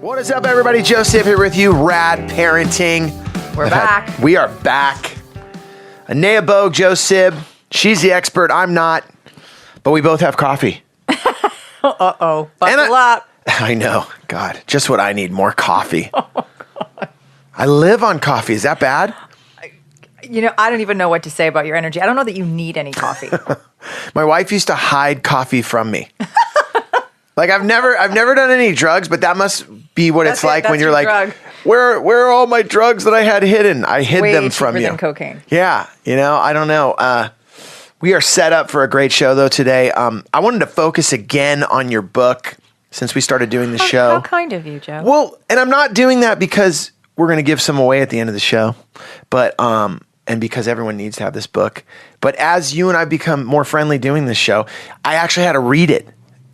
What is up, everybody? Joseph here with you. Rad Parenting. We're back. We are back. Anea Bogue, Joseph. She's the expert. I'm not. But we both have coffee. Uh-oh. Buckle up. I know. God, just what I need. More coffee. Oh, God. I live on coffee. Is that bad? I don't even know what to say about your energy. I don't know that you need any coffee. My wife used to hide coffee from me. Like I've never done any drugs, but that must be what it's like when you're like, drug. where are all my drugs that I had hidden? I hid them from you. Way cheaper than cocaine. Yeah, I don't know. We are set up for a great show though today. I wanted to focus again on your book since we started doing the show. How kind of you, Joe. Well, and I'm not doing that because we're going to give some away at the end of the show, but and because everyone needs to have this book. But as you and I become more friendly doing this show, I actually had to read it.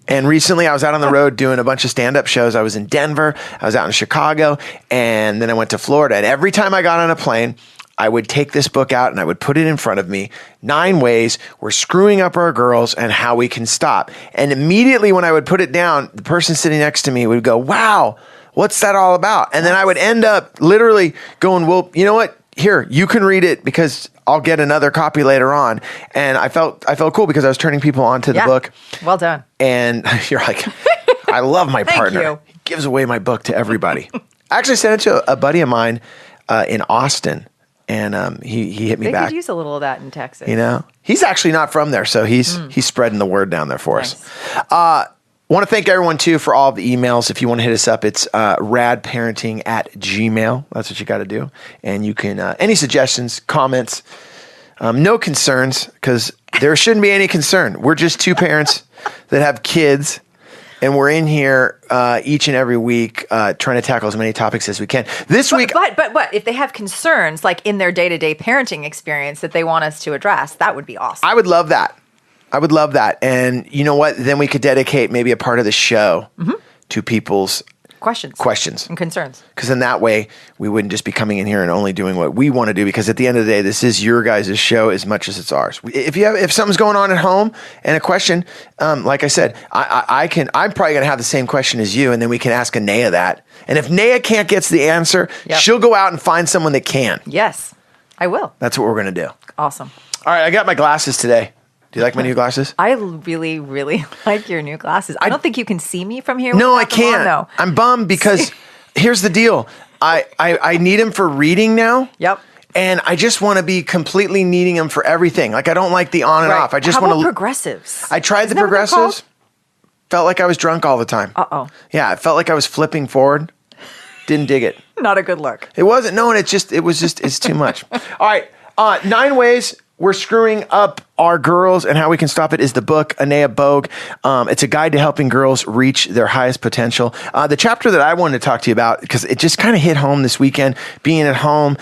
And recently I was out on the road doing a bunch of stand-up shows. I was in Denver, I was out in Chicago, and then I went to Florida. And every time I got on a plane, I would take this book out and I would put it in front of me. 9 ways we're screwing up our girls and how we can stop. And immediately when I would put it down, the person sitting next to me would go, wow, what's that all about? And then I would end up literally going, well, you know what? Here, you can read it because I'll get another copy later on. And I felt cool because I was turning people onto the book. Well done. And you're like, I love my partner. You. He gives away my book to everybody. I actually sent it to a buddy of mine in Austin. And he hit me back. They could use a little of that in Texas. He's actually not from there. So he's spreading the word down there for us. I want to thank everyone, too, for all the emails. If you want to hit us up, it's radparenting@gmail. That's what you got to do. And you can, any suggestions, comments, no concerns, because there shouldn't be any concern. We're just two parents that have kids, and we're in here each and every week trying to tackle as many topics as we can. This week... But if they have concerns, like in their day-to-day parenting experience that they want us to address, that would be awesome. I would love that. And you know what? Then we could dedicate maybe a part of the show to people's questions and concerns. Because in that way, we wouldn't just be coming in here and only doing what we want to do. Because at the end of the day, this is your guys' show as much as it's ours. If something's going on at home and a question, like I said, I'm probably going to have the same question as you, and then we can ask Anea that. And if Anea can't get the answer, she'll go out and find someone that can. Yes, I will. That's what we're going to do. Awesome. All right, I got my glasses today. Do you like my new glasses? I really, really like your new glasses. I don't think you can see me from here. No, I can't. Though. I'm bummed because here's the deal. I need them for reading now. Yep. And I just want to be completely needing them for everything. Like I don't like the on and off. I just want to. Progressives? I tried the progressives. Felt like I was drunk all the time. Uh-oh. Yeah, it felt like I was flipping forward. Didn't dig it. Not a good look. It wasn't. No, and it's too much. All right. 9 ways we're screwing up our girls and how we can stop it is the book, Anea Bogue. It's a guide to helping girls reach their highest potential. The chapter that I wanted to talk to you about, because it just kind of hit home this weekend, being at home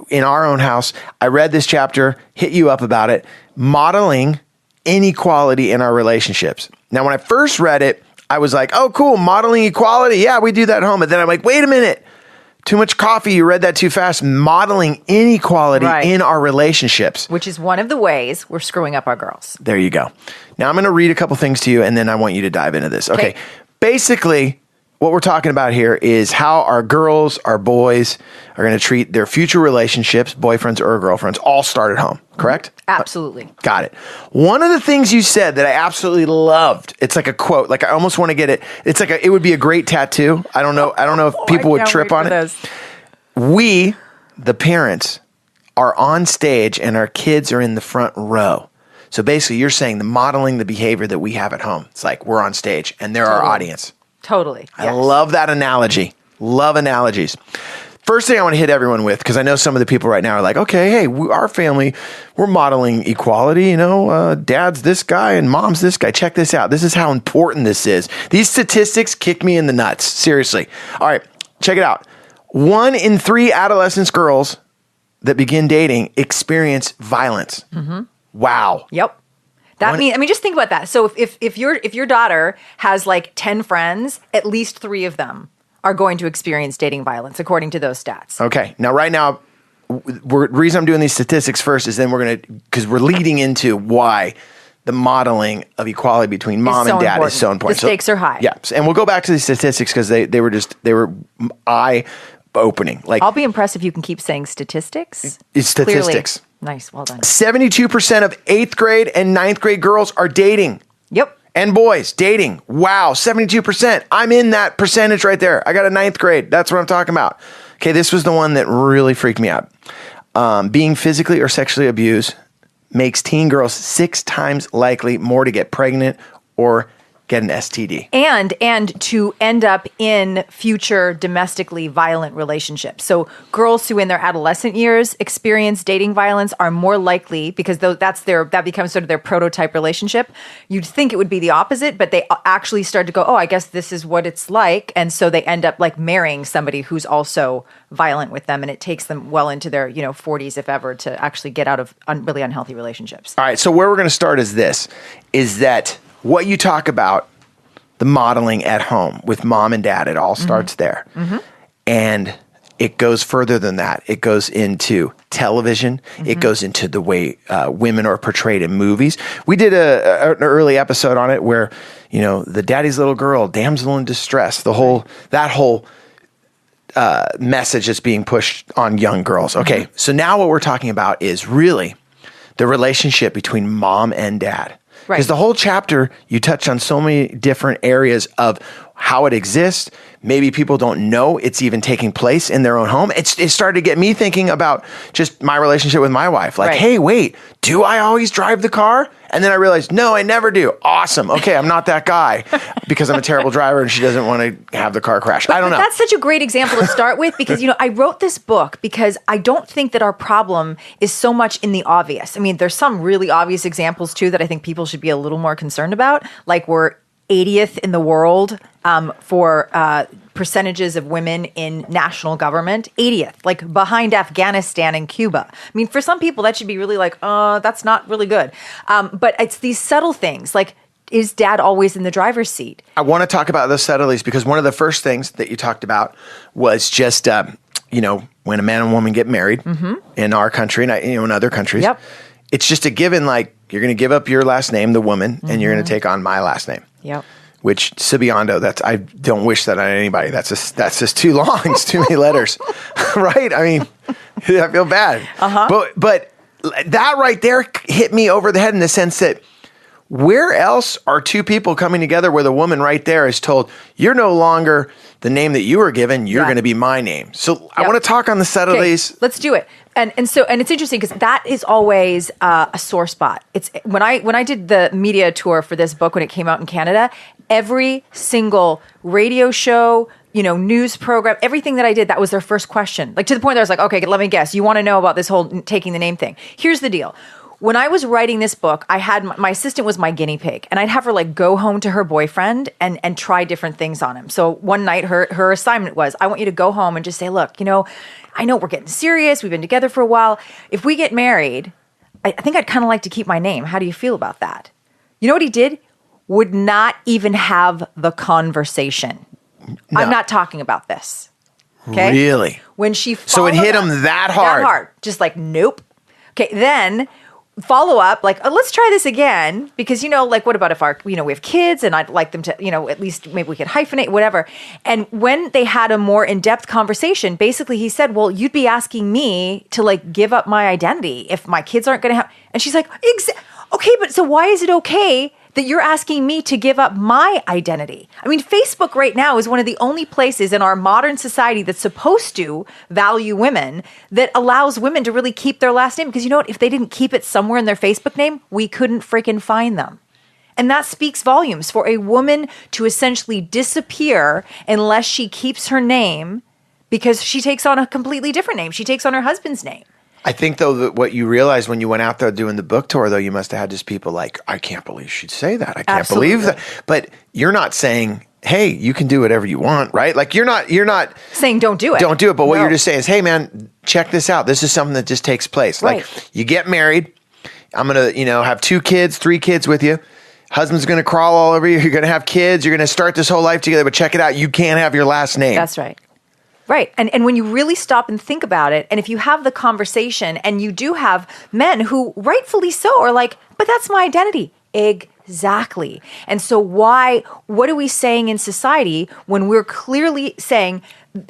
in our own house, I read this chapter, hit you up about it, modeling inequality in our relationships. Now, when I first read it, I was like, oh, cool, modeling equality. Yeah, we do that at home. But then I'm like, wait a minute. Too much coffee. You read that too fast. Modeling inequality in our relationships. Which is one of the ways we're screwing up our girls. There you go. Now I'm going to read a couple things to you and then I want you to dive into this. Okay. Basically, what we're talking about here is how our girls, our boys are going to treat their future relationships, boyfriends or girlfriends, all start at home. Correct? Absolutely. Got it. One of the things you said that I absolutely loved, it's like a quote, like I almost want to get it. It's like it would be a great tattoo. I don't know if people would trip on it. We, the parents, are on stage and our kids are in the front row. So basically you're saying the modeling the behavior that we have at home. It's like we're on stage and they're our audience. Totally. I love that analogy. Love analogies. First thing I want to hit everyone with, because I know some of the people right now are like, okay, hey, our family, we're modeling equality. Dad's this guy and mom's this guy. Check this out. This is how important this is. These statistics kick me in the nuts. Seriously. All right, check it out. 1 in 3 adolescent girls that begin dating experience violence. Mm-hmm. Wow. Yep. Just think about that. So if your daughter has like 10 friends, at least 3 of them are going to experience dating violence, according to those stats. Okay. Now, right now, the reason I'm doing these statistics first is then because we're leading into why the modeling of equality between mom and dad is so important. The stakes are high. Yeah. And we'll go back to the statistics because they were eye opening. Like, I'll be impressed if you can keep saying statistics. It's statistics. Clearly. Nice. Well done. 72% of 8th grade and 9th grade girls are dating. Yep. And boys dating. Wow. 72%. I'm in that percentage right there. I got a 9th grade. That's what I'm talking about. Okay. This was the one that really freaked me out. Being physically or sexually abused makes teen girls 6 times likely more to get pregnant or get an STD. And to end up in future domestically violent relationships. So girls who in their adolescent years experience dating violence are more likely, because that becomes sort of their prototype relationship. You'd think it would be the opposite, but they actually start to go, oh, I guess this is what it's like. And so they end up like marrying somebody who's also violent with them. And it takes them well into their 40s, if ever, to actually get out of really unhealthy relationships. All right. So where we're going to start is that what you talk about, the modeling at home with mom and dad, it all starts there. Mm-hmm. And it goes further than that. It goes into television. Mm-hmm. It goes into the way women are portrayed in movies. We did an early episode on it where, the daddy's little girl, damsel in distress, that whole message is being pushed on young girls. Okay, mm-hmm. So now what we're talking about is really the relationship between mom and dad. Right. Because the whole chapter, you touch on so many different areas of how it exists. Maybe people don't know it's even taking place in their own home. It started to get me thinking about just my relationship with my wife. Like, Hey, wait, do I always drive the car? And then I realized, no, I never do. Awesome. Okay, I'm not that guy because I'm a terrible driver and she doesn't want to have the car crash. I don't know. That's such a great example to start with because, I wrote this book because I don't think that our problem is so much in the obvious. I mean, there's some really obvious examples too that I think people should be a little more concerned about. Like we're 80th in the world for percentages of women in national government. 80th, like behind Afghanistan and Cuba. I mean, for some people, that should be really like, that's not really good. But it's these subtle things, like, is dad always in the driver's seat? I want to talk about those subtleties because one of the first things that you talked about was just, when a man and woman get married mm-hmm. in our country and, in other countries, yep. It's just a given, like, you're going to give up your last name, the woman, mm-hmm. and you're going to take on my last name. Yep. Which Subiando, I don't wish that on anybody. That's just too long. It's too many letters, right? I mean, I feel bad. Uh-huh. But that right there hit me over the head in the sense that where else are two people coming together where the woman right there is told, you're no longer the name that you were given, you're going to be my name. So I want to talk on the subtleties. Okay, let's do it. And it's interesting because that is always a sore spot. It's when I did the media tour for this book when it came out in Canada, every single radio show, news program, everything that I did, that was their first question. Like to the point that I was like, okay, let me guess. You want to know about this whole taking the name thing. Here's the deal. When I was writing this book, I had my assistant was my guinea pig, and I'd have her like go home to her boyfriend and try different things on him. So one night her assignment was, I want you to go home and just say, look, I know we're getting serious. We've been together for a while. If we get married, I think I'd kind of like to keep my name. How do you feel about that? You know what he did? Would not even have the conversation. No. I'm not talking about this. Okay? Really? When she So it hit him that hard. That hard. Just like, nope. Okay, then follow up, like, let's try this again, because, what about if we have kids and I'd like them to, at least maybe we could hyphenate, whatever. And when they had a more in-depth conversation, basically he said, well, you'd be asking me to like give up my identity if my kids aren't going to have, and she's like, okay, but so why is it okay that you're asking me to give up my identity? I mean, Facebook right now is one of the only places in our modern society that's supposed to value women that allows women to really keep their last name. Because you know what? If they didn't keep it somewhere in their Facebook name, we couldn't freaking find them. And that speaks volumes for a woman to essentially disappear unless she keeps her name because she takes on a completely different name. She takes on her husband's name. I think, though, that what you realized when you went out there doing the book tour, though, you must have had just people like, I can't believe she'd say that. I can't Absolutely. Believe that. But you're not saying, hey, you can do whatever you want, right? Like you're not saying don't do it. Don't do it. But what you're just saying is, hey, man, check this out. This is something that just takes place. Right. Like you get married. I'm going to, have 2 kids, 3 kids with you. Husband's going to crawl all over you. You're going to have kids. You're going to start this whole life together. But check it out. You can't have your last name. That's right. Right. And when you really stop and think about it, and if you have the conversation, and you do have men who rightfully so are like, but that's my identity. Exactly. And so what are we saying in society when we're clearly saying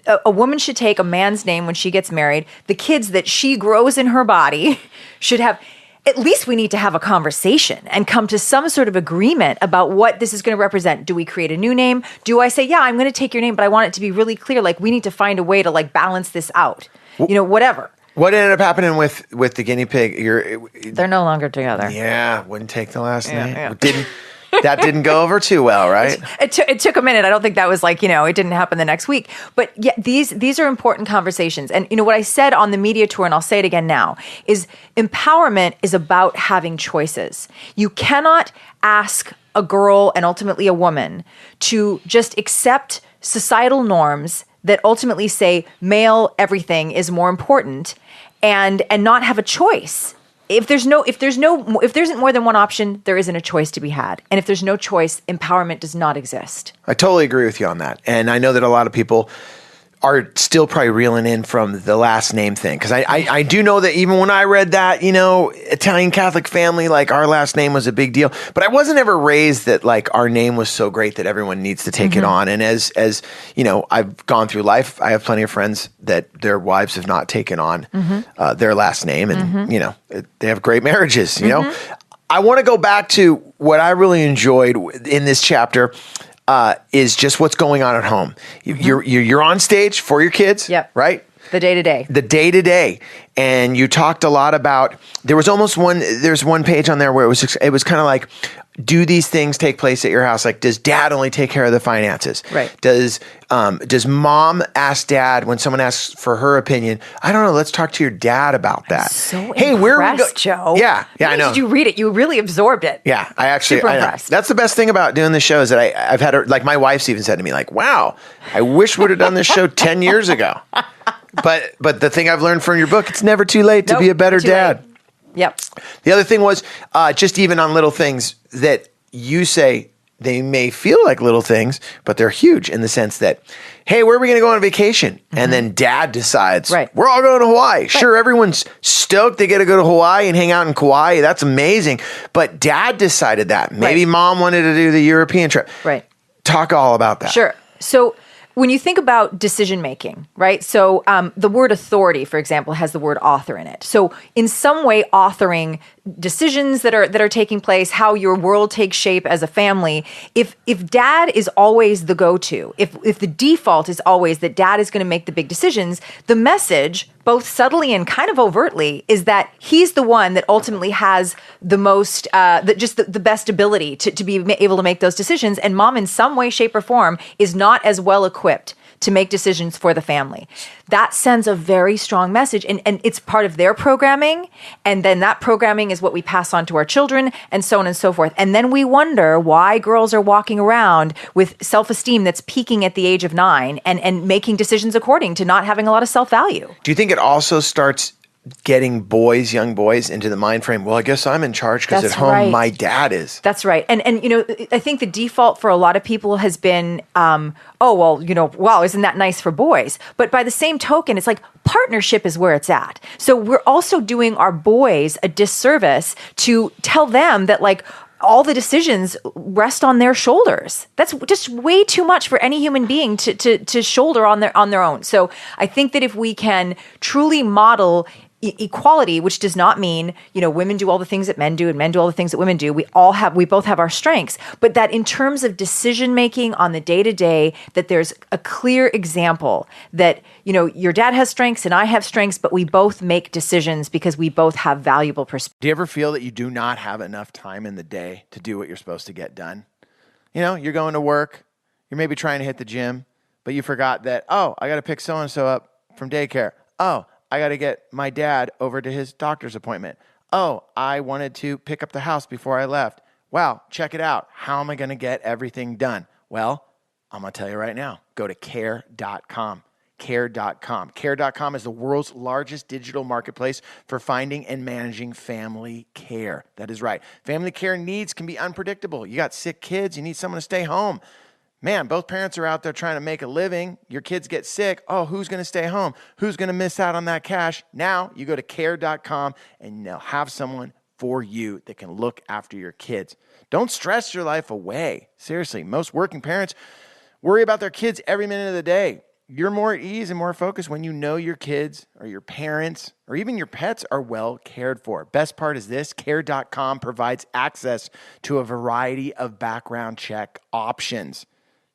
a woman should take a man's name when she gets married, the kids that she grows in her body should have, at least we need to have a conversation and come to some sort of agreement about what this is going to represent. Do we create a new name? Do I say, yeah, I'm going to take your name, but I want it to be really clear. Like, we need to find a way to like balance this out, whatever. What ended up happening with the guinea pig? They're no longer together. Yeah, wouldn't take the last name. Yeah. That didn't go over too well, right? It took a minute. I don't think that was like, it didn't happen the next week. But yeah, these are important conversations. And what I said on the media tour, and I'll say it again now, is empowerment is about having choices. You cannot ask a girl and ultimately a woman to just accept societal norms that ultimately say male everything is more important and not have a choice. If there isn't more than one option, there isn't a choice to be had. And if there's no choice, empowerment does not exist. I totally agree with you on that. And I know that a lot of people are still probably reeling in from the last name thing. Because I do know that even when I read that, Italian Catholic family, like our last name was a big deal. But I wasn't ever raised that like our name was so great that everyone needs to take it on. And as I've gone through life, I have plenty of friends that their wives have not taken on their last name. And, they have great marriages, I want to go back to what I really enjoyed in this chapter. Is just what's going on at home. You're on stage for your kids, right? The day-to-day. The day-to-day. And you talked a lot about, there's one page on there where it was kind of like, do these things take place at your house? Like, does dad only take care of the finances? Right. Does mom ask dad when someone asks for her opinion? I don't know. Let's talk to your dad about that. I'm so impressed, Joe. Yeah, I know. Did you read it? You really absorbed it. Yeah, I actually. Super impressed. That's the best thing about doing this show is that I've had like my wife's even said to me like, "Wow, I wish we would have done this show 10 years ago." But the thing I've learned from your book, it's never too late to be a better dad. Late. Yep. The other thing was just even on little things that you say they may feel like little things, but they're huge in the sense that, hey, where are we going to go on vacation? And then dad decides, we're all going to Hawaii. Right. Sure, everyone's stoked they get to go to Hawaii and hang out in Kauai. That's amazing. But dad decided that. Maybe mom wanted to do the European trip. Right. Talk all about that. Sure. So when you think about decision making, right? So the word authority, for example, has the word author in it. So in some way, authoring decisions that are taking place, how your world takes shape as a family. If dad is always the go-to, if the default is always that dad is going to make the big decisions, the message, both subtly and kind of overtly, is that he's the one that ultimately has the most, the best ability to be able to make those decisions. And mom, in some way, shape, or form, is not as well equipped to make decisions for the family. That sends a very strong message, and it's part of their programming, and then that programming is what we pass on to our children, and so on and so forth. And then we wonder why girls are walking around with self-esteem that's peaking at the age of 9 and making decisions according to not having a lot of self-value. Do you think it also starts getting young boys into the mind frame, well, I guess I'm in charge because at home my dad is. That's right. And I think the default for a lot of people has been, wow, isn't that nice for boys? But by the same token, it's like partnership is where it's at. So we're also doing our boys a disservice to tell them that like all the decisions rest on their shoulders. That's just way too much for any human being to shoulder on their own. So I think that if we can truly model equality, which does not mean, women do all the things that men do and men do all the things that women do. We both have our strengths, but that in terms of decision making on the day to day, that there's a clear example that, your dad has strengths and I have strengths, but we both make decisions because we both have valuable perspectives. Do you ever feel that you do not have enough time in the day to do what you're supposed to get done? You're going to work, you're maybe trying to hit the gym, but you forgot that, I got to pick so-and-so up from daycare. I got to get my dad over to his doctor's appointment. I wanted to pick up the house before I left. Wow, check it out. How am I going to get everything done? Well, I'm going to tell you right now. Go to care.com. Care.com. Care.com is the world's largest digital marketplace for finding and managing family care. That is right. Family care needs can be unpredictable. You got sick kids. You need someone to stay home. Man, both parents are out there trying to make a living. Your kids get sick. Who's going to stay home? Who's going to miss out on that cash? Now you go to care.com and they'll have someone for you that can look after your kids. Don't stress your life away. Seriously, most working parents worry about their kids every minute of the day. You're more at ease and more focused when you know your kids or your parents or even your pets are well cared for. Best part is this, care.com provides access to a variety of background check options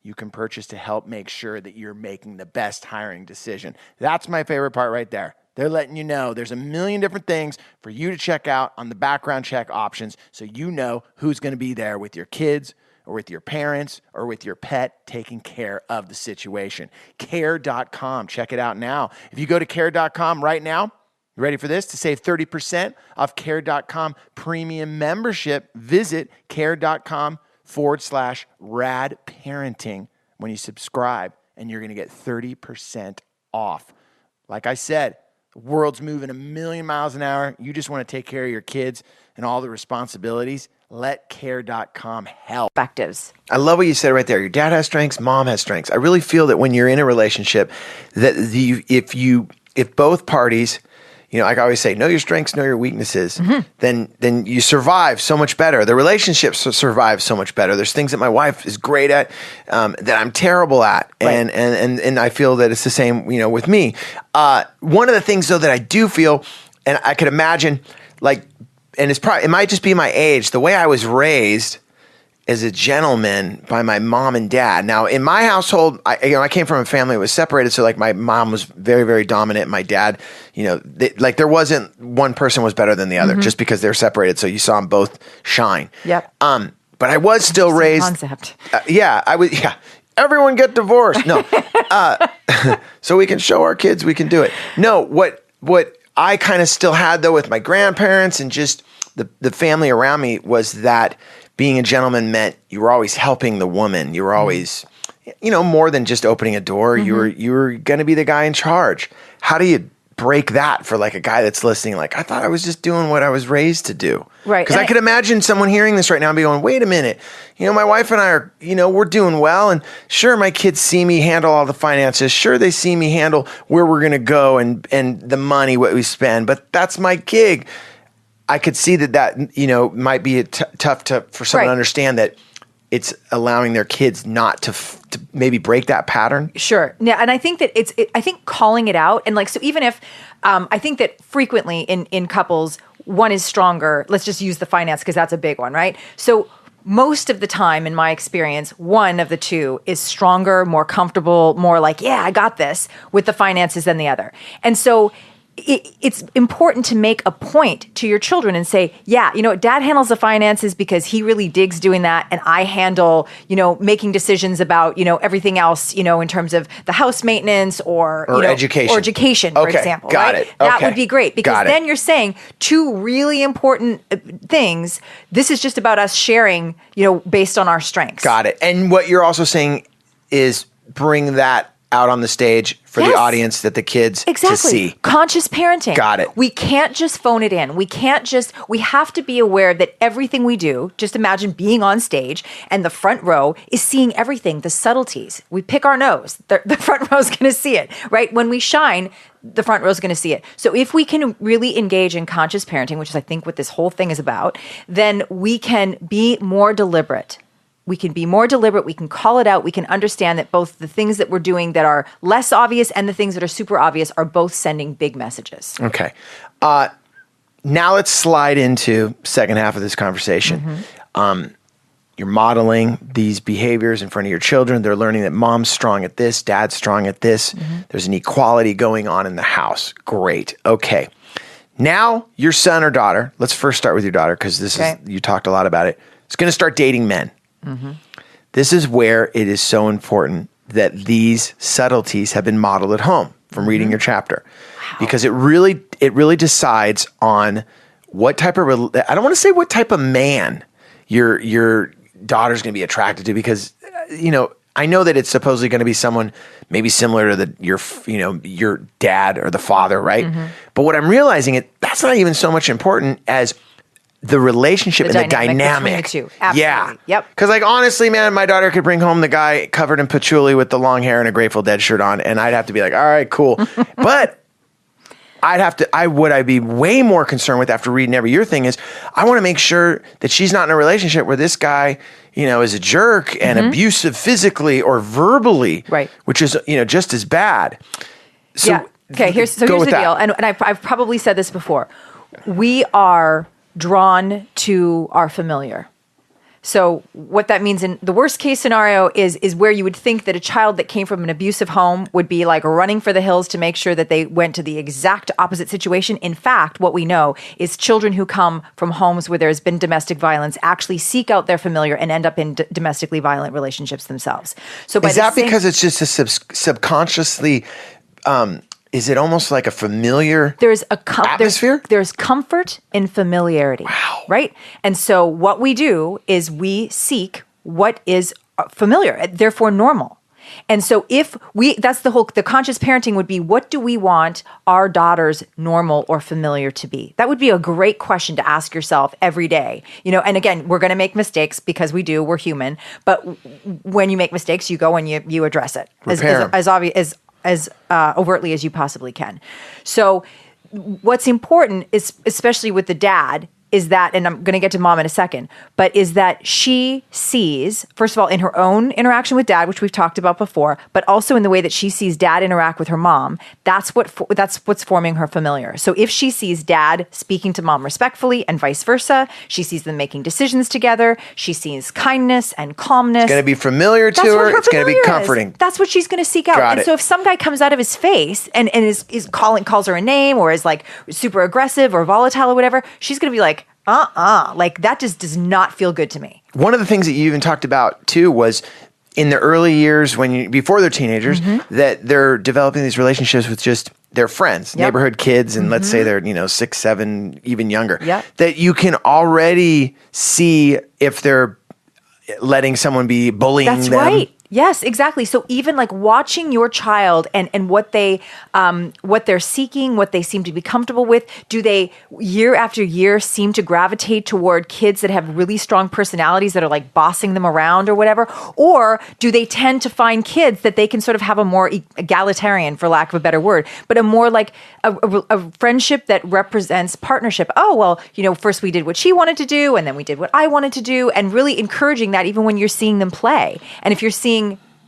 you can purchase to help make sure that you're making the best hiring decision. That's my favorite part right there. They're letting you know there's a million different things for you to check out on the background check options so you know who's going to be there with your kids or with your parents or with your pet taking care of the situation. Care.com. Check it out now. If you go to care.com right now, you ready for this? To save 30% off care.com premium membership, visit care.com/rad parenting when you subscribe, and you're going to get 30% off. Like I said, the world's moving a million miles an hour. You just want to take care of your kids and all the responsibilities. Let care.com help. Perspectives. I love what you said right there. Your dad has strengths, mom has strengths. I really feel that when you're in a relationship, that if both parties, like I always say, know your strengths, know your weaknesses, then you survive so much better. The relationships survive so much better. There's things that my wife is great at that I'm terrible at, Right. and I feel that it's the same, with me. One of the things though that I do feel, and I could imagine, and it might just be my age, the way I was raised as a gentleman by my mom and dad. Now, in my household, I came from a family that was separated, so my mom was very, very dominant. My dad, there wasn't one person was better than the other just because they're separated. So you saw them both shine. Yep. But I was still raised. Concept. I was. Yeah. Everyone get divorced. No. So we can show our kids we can do it. No. What I kind of still had though with my grandparents and just the family around me was that being a gentleman meant you were always helping the woman. You were always, more than just opening a door. You were going to be the guy in charge. How do you break that for a guy that's listening? I thought I was just doing what I was raised to do. Right. Because I could imagine someone hearing this right now and be going, wait a minute. My wife and I are, we're doing well. And sure, my kids see me handle all the finances. Sure, they see me handle where we're going to go and the money, what we spend. But that's my gig. I could see that might be tough for someone to understand that it's allowing their kids not to maybe break that pattern. Sure. Yeah. And I think that I think calling it out and so even if, I think that frequently in couples, one is stronger. Let's just use the finance because that's a big one, right? So most of the time in my experience, one of the two is stronger, more comfortable, more yeah, I got this with the finances than the other. And so it's important to make a point to your children and say, yeah, dad handles the finances because he really digs doing that. And I handle, making decisions about, everything else, in terms of the house maintenance or education. Or education, for example. Got right? it. That would be great because then you're saying two really important things. This is just about us sharing, based on our strengths. Got it. And what you're also saying is bring that out on the stage for the audience that the kids to see. Conscious parenting. Got it. We can't just phone it in. We have to be aware that everything we do, just imagine being on stage and the front row is seeing everything, the subtleties. We pick our nose. The front row is going to see it, right? When we shine, the front row is going to see it. So if we can really engage in conscious parenting, which is I think what this whole thing is about, then we can be more deliberate. We can be more deliberate. We can call it out. We can understand that both the things that we're doing that are less obvious and the things that are super obvious are both sending big messages. Okay. Now let's slide into second half of this conversation. You're modeling these behaviors in front of your children. They're learning that mom's strong at this, dad's strong at this. There's an equality going on in the house. Great. Okay. Now your son or daughter, let's first start with your daughter because you talked a lot about it. It's going to start dating men. This is where it is so important that these subtleties have been modeled at home from reading your chapter, because it really decides on what type of I don't want to say what type of man your daughter's going to be attracted to, because I know that it's supposedly going to be someone maybe similar to your dad or the father, right? But what I'm realizing that's not even so much important as the relationship and the dynamic. Between the two. Absolutely. Yeah. Yep. Because honestly, man, my daughter could bring home the guy covered in patchouli with the long hair and a Grateful Dead shirt on, and I'd have to be like, all right, cool. But I'd be way more concerned with after reading every year thing is I want to make sure that she's not in a relationship where this guy, is a jerk and abusive physically or verbally, right? Which is, just as bad. So yeah. Okay. Here's the deal. And I've probably said this before. We are drawn to our familiar. So what that means in the worst case scenario is where you would think that a child that came from an abusive home would be like running for the hills to make sure that they went to the exact opposite situation. In fact, what we know is children who come from homes where there's been domestic violence actually seek out their familiar and end up in domestically violent relationships themselves. So is that because it's just a subconsciously... is it almost like a familiar atmosphere? There's comfort in familiarity. Wow. Right? And so what we do is we seek what is familiar, therefore normal. And so that's the conscious parenting would be, what do we want our daughter's normal or familiar to be? That would be a great question to ask yourself every day. And again, we're going to make mistakes because we're human. But when you make mistakes, you go and you address it as overtly as you possibly can. So what's important is, especially with the dad, is that, and I'm going to get to mom in a second, but is that she sees, first of all, in her own interaction with dad, which we've talked about before, but also in the way that she sees dad interact with her mom, that's what's forming her familiar. So if she sees dad speaking to mom respectfully and vice versa, she sees them making decisions together, she sees kindness and calmness. It's going to be familiar to her. It's going to be comforting. That's what she's going to seek out. And so if some guy comes out of his face and calls her a name or is like super aggressive or volatile or whatever, she's going to be like, like that just does not feel good to me. One of the things that you even talked about too was in the early years before they're teenagers, that they're developing these relationships with just their friends, neighborhood kids, and let's say they're 6, 7, even younger. That you can already see if they're letting someone be bullying them. That's right. Yes, exactly. So even like watching your child and what they're seeking, what they seem to be comfortable with, do they year after year seem to gravitate toward kids that have really strong personalities that are like bossing them around or whatever? Or do they tend to find kids that they can sort of have a more egalitarian, for lack of a better word, but a more like a friendship that represents partnership? Oh, well, first we did what she wanted to do and then we did what I wanted to do, and really encouraging that even when you're seeing them play. And if you're seeing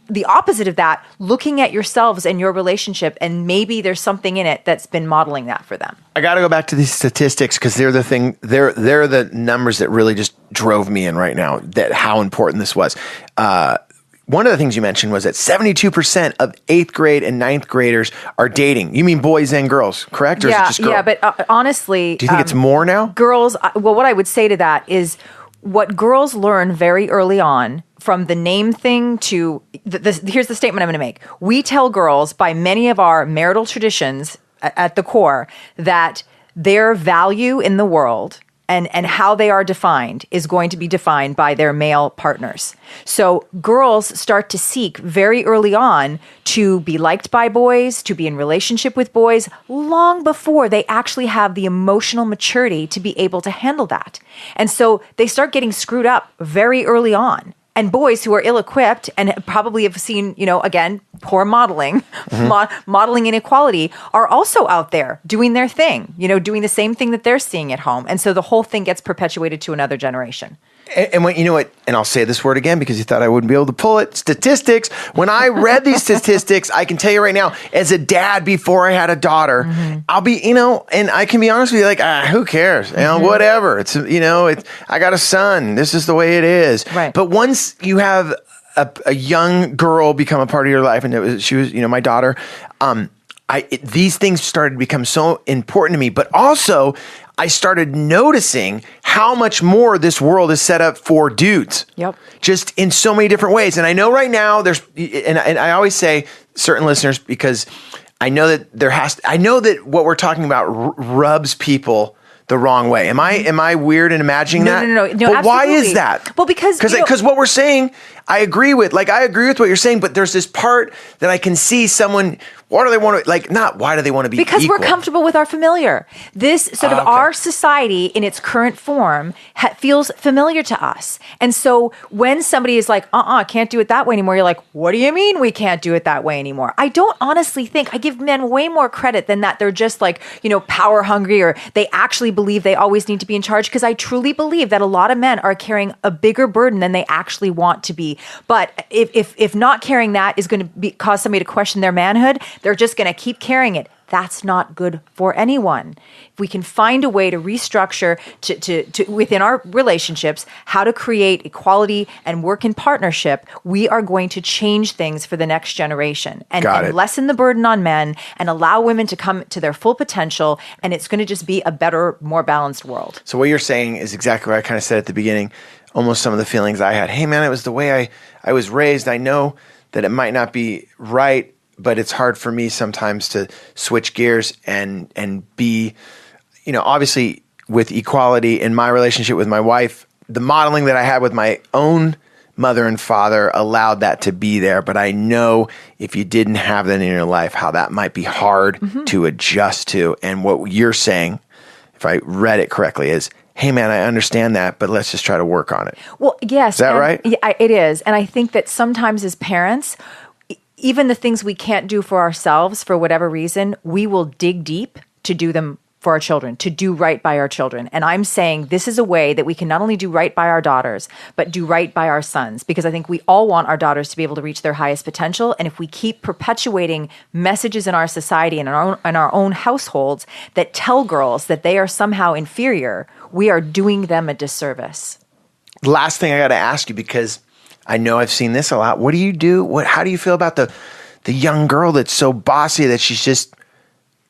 the opposite of that, looking at yourselves and your relationship, and maybe there's something in it that's been modeling that for them. I got to go back to these statistics because they're the thing. They're the numbers that really just drove me in right now. That how important this was. One of the things you mentioned was that 72% of 8th grade and 9th graders are dating. You mean boys and girls, correct? Or is it just girls? Yeah, but honestly, do you think it's more now? Girls. Well, what I would say to that is what girls learn very early on. From the name thing to here's the statement I'm going to make. We tell girls by many of our marital traditions at the core that their value in the world and how they are defined is going to be defined by their male partners. So girls start to seek very early on to be liked by boys, to be in relationship with boys, long before they actually have the emotional maturity to be able to handle that. And so they start getting screwed up very early on. And boys who are ill-equipped and probably have seen, again, poor modeling, modeling inequality, are also out there doing their thing, doing the same thing that they're seeing at home. And so the whole thing gets perpetuated to another generation. And when, and I'll say this word again because you thought I wouldn't be able to pull it. Statistics. When I read these statistics, I can tell you right now, as a dad before I had a daughter, I'll be, and I can be honest with you, like, who cares? Whatever. It's, I got a son. This is the way it is. Right. But once you have a young girl become a part of your life, and she was, my daughter, these things started to become so important to me, but also I started noticing how much more this world is set up for dudes. Yep. Just in so many different ways. And I know right now and I always say certain listeners, because I know that I know that what we're talking about rubs people the wrong way. Am I weird in imagining that? No. But absolutely. why is that? Well, because what we're saying, I agree with what you're saying, but there's this part that I can see someone Why do they want to, like, not why do they want to be because equal? we're comfortable with our familiar. This sort of our society in its current form feels familiar to us. And so when somebody is like, can't do it that way anymore, you're like, what do you mean we can't do it that way anymore? I don't honestly think, I give men way more credit than that they're just like, power hungry, or they actually believe they always need to be in charge, because I truly believe that a lot of men are carrying a bigger burden than they actually want to be. But if not carrying that is going to cause somebody to question their manhood, they're just going to keep carrying it. That's not good for anyone. If we can find a way to restructure to within our relationships, how to create equality and work in partnership, we are going to change things for the next generation and lessen the burden on men and allow women to come to their full potential. And it's going to just be a better, more balanced world. So what you're saying is exactly what I kind of said at the beginning, almost some of the feelings I had. Hey man, it was the way I was raised. I know that it might not be right, but it's hard for me sometimes to switch gears and be, obviously with equality in my relationship with my wife, the modeling that I had with my own mother and father allowed that to be there. But I know if you didn't have that in your life, how that might be hard to adjust to. And what you're saying, if I read it correctly, is, hey man, I understand that, but let's just try to work on it. Well, yes. Is that right? Yeah, it is. And I think that sometimes as parents, even the things we can't do for ourselves for whatever reason, we will dig deep to do them for our children, to do right by our children. And I'm saying this is a way that we can not only do right by our daughters, but do right by our sons, because I think we all want our daughters to be able to reach their highest potential. And if we keep perpetuating messages in our society and in our own households that tell girls that they are somehow inferior, we are doing them a disservice. Last thing I got to ask you, because I know I've seen this a lot. What do you do? How do you feel about the young girl that's so bossy that she's just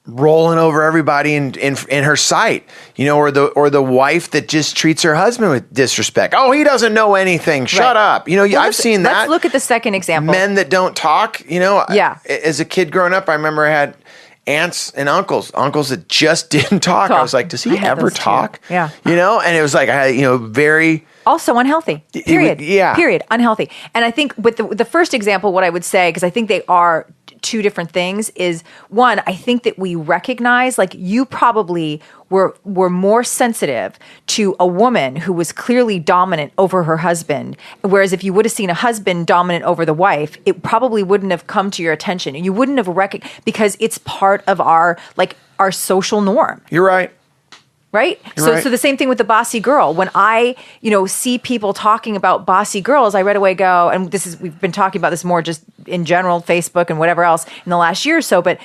rolling over everybody in her sight, or the wife that just treats her husband with disrespect? Oh, he doesn't know anything. Shut up. I've seen that. Let's look at the second example. Men that don't talk. Yeah. As a kid growing up, I remember I had aunts and uncles that just didn't talk. I was like, does he ever talk? Too. Yeah. And it was like, very. Also unhealthy, period. Yeah. Period. Unhealthy. And I think with the first example, what I would say, because I think they are two different things, is one, I think that we recognize, like, you probably were more sensitive to a woman who was clearly dominant over her husband. Whereas if you would have seen a husband dominant over the wife, it probably wouldn't have come to your attention. You wouldn't have recognized, because it's part of our social norm. You're right. Right? So the same thing with the bossy girl. When I, see people talking about bossy girls, I right away go, and we've been talking about this more just in general, Facebook and whatever else in the last year or so, but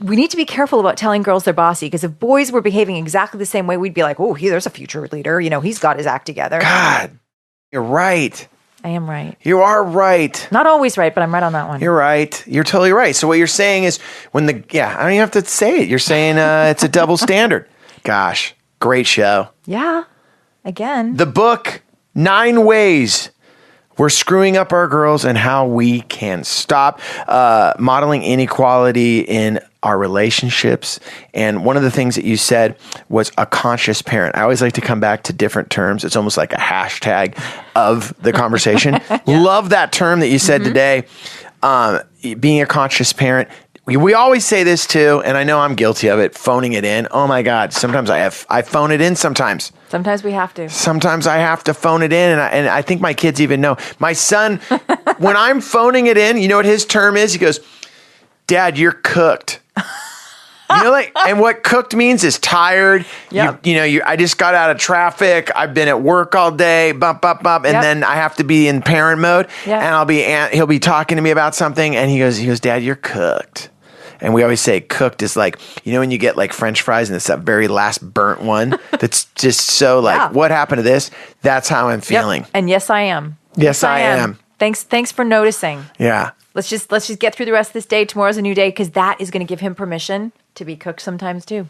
we need to be careful about telling girls they're bossy, because if boys were behaving exactly the same way, we'd be like, oh, there's a future leader. He's got his act together. God, you're right. I am right. You are right. Not always right, but I'm right on that one. You're right. You're totally right. So what you're saying is I don't even have to say it. You're saying it's a double standard. Gosh, great show. Yeah. Again. The book, 9 Ways We're Screwing Up Our Girls and How We Can Stop Modeling Inequality in Our Relationships. And one of the things that you said was a conscious parent. I always like to come back to different terms. It's almost like a hashtag of the conversation. Love that term that you said today. Being a conscious parent. We always say this too, and I know I'm guilty of it, phoning it in. Oh my God. Sometimes I phone it in sometimes. Sometimes we have to. Sometimes I have to phone it in, and I think my kids even know. My son, when I'm phoning it in, you know what his term is? He goes, Dad, you're cooked. And what cooked means is tired. Yep. I just got out of traffic. I've been at work all day, bump, and then I have to be in parent mode. Yep. And he'll be talking to me about something, and he goes, Dad, you're cooked. And we always say cooked is like, when you get like French fries and it's that very last burnt one that's just so like, what happened to this? That's how I'm feeling. And yes, I am. Yes, I am. Thanks for noticing. Yeah. Let's just get through the rest of this day. Tomorrow's a new day, because that is going to give him permission to be cooked sometimes too.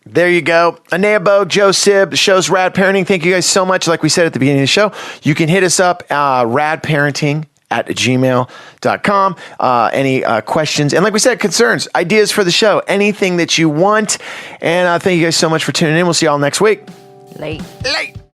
There you go. Anea Bo, Joe Sib, the show's Rad Parenting. Thank you guys so much. Like we said at the beginning of the show, you can hit us up, radparenting@gmail.com. Any questions, and like we said, concerns, ideas for the show, anything that you want. And thank you guys so much for tuning in. We'll see y'all next week. Late.